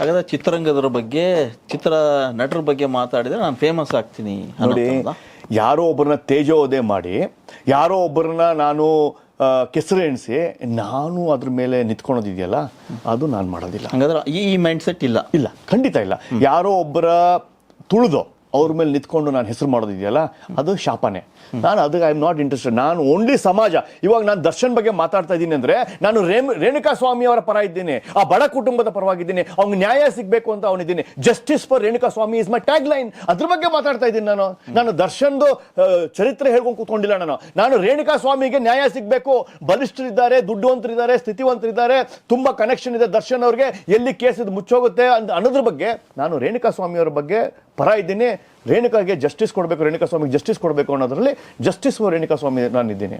ಹಾಗಾದ್ರೆ ಚಿತ್ರರಂಗದವ್ರ ಬಗ್ಗೆ, ಚಿತ್ರ ನಟರ ಬಗ್ಗೆ ಮಾತಾಡಿದ್ರೆ ನಾನು ಫೇಮಸ್ ಆಗ್ತೀನಿ ನೋಡಿ. ಯಾರೋ ಒಬ್ಬರನ್ನ ತೇಜೋವಧೆ ಮಾಡಿ, ಯಾರೋ ಒಬ್ಬರನ್ನ ನಾನು ಕೆಸರು ಎಣಿಸಿ ನಾನು ಅದ್ರ ಮೇಲೆ ನಿಂತ್ಕೊಳೋದಿದೆಯಲ್ಲ, ಅದು ನಾನು ಮಾಡೋದಿಲ್ಲ. ಹಾಗಾದ್ರೆ ಈ ಮೈಂಡ್ ಸೆಟ್ ಇಲ್ಲ. ಇಲ್ಲ, ಖಂಡಿತ ಇಲ್ಲ. ಯಾರೋ ಒಬ್ಬರ ತುಳಿದು ಅವ್ರ ಮೇಲೆ ನಿಂತ್ಕೊಂಡು ನಾನು ಹೆಸರು ಮಾಡೋದಿದೆಯಲ್ಲ, ಅದು ಶಾಪನೆ. ನಾನು ಅದಕ್ಕೆ ಐ ಆಮ್ ನಾಟ್ ಇಂಟ್ರೆಸ್ಟೆಡ್. ನಾನು ಓನ್ಲಿ ಸಮಾಜ. ಇವಾಗ ನಾನು ದರ್ಶನ್ ಬಗ್ಗೆ ಮಾತಾಡ್ತಾ ಇದ್ದೀನಿ ಅಂದರೆ ನಾನು ರೇಣುಕಾ ಸ್ವಾಮಿ ಅವರ ಪರ ಇದ್ದೀನಿ, ಆ ಬಡ ಕುಟುಂಬದ ಪರವಾಗಿದ್ದೀನಿ, ಅವ್ನಿಗೆ ನ್ಯಾಯ ಸಿಗಬೇಕು ಅಂತ ಅವನಿದ್ದೀನಿ. Justice for Renuka Swamy is my tagline. ಅದ್ರ ಬಗ್ಗೆ ಮಾತಾಡ್ತಾ ಇದ್ದೀನಿ ನಾನು ದರ್ಶನ್ದು ಚರಿತ್ರೆ ಹೇಳ್ಕೊಂಡು ಕೂತ್ಕೊಂಡಿಲ್ಲ. ನಾನು ರೇಣುಕಾ ಸ್ವಾಮಿಗೆ ನ್ಯಾಯ ಸಿಗಬೇಕು. ಬಲಿಷ್ಠರಿದ್ದಾರೆ, ದುಡ್ಡುವಂತರಿದ್ದಾರೆ, ಸ್ಥಿತಿವಂತರಿದ್ದಾರೆ, ತುಂಬಾ ಕನೆಕ್ಷನ್ ಇದೆ ದರ್ಶನ್ ಅವ್ರಿಗೆ, ಎಲ್ಲಿ ಕೇಸ್ ಇದು ಮುಚ್ಚೋಗುತ್ತೆ ಅಂತ ಅನ್ನೋದ್ರ ಬಗ್ಗೆ ನಾನು ರೇಣುಕಾ ಸ್ವಾಮಿ ಅವರ ಬಗ್ಗೆ ಪರ ಇದ್ದೀನಿ. ರೇಣುಕಾಗೆ ಜಸ್ಟಿಸ್ ಕೊಡಬೇಕು, ರೇಣುಕಾ ಸ್ವಾಮಿಗೆ ಜಸ್ಟಿಸ್ ಕೊಡಬೇಕು ಅನ್ನೋದ್ರಲ್ಲಿ ಜಸ್ಟಿಸ್ ಫಾರ್ ರೇಣುಕಾ ಸ್ವಾಮಿ ನಾನಿದ್ದೀನಿ.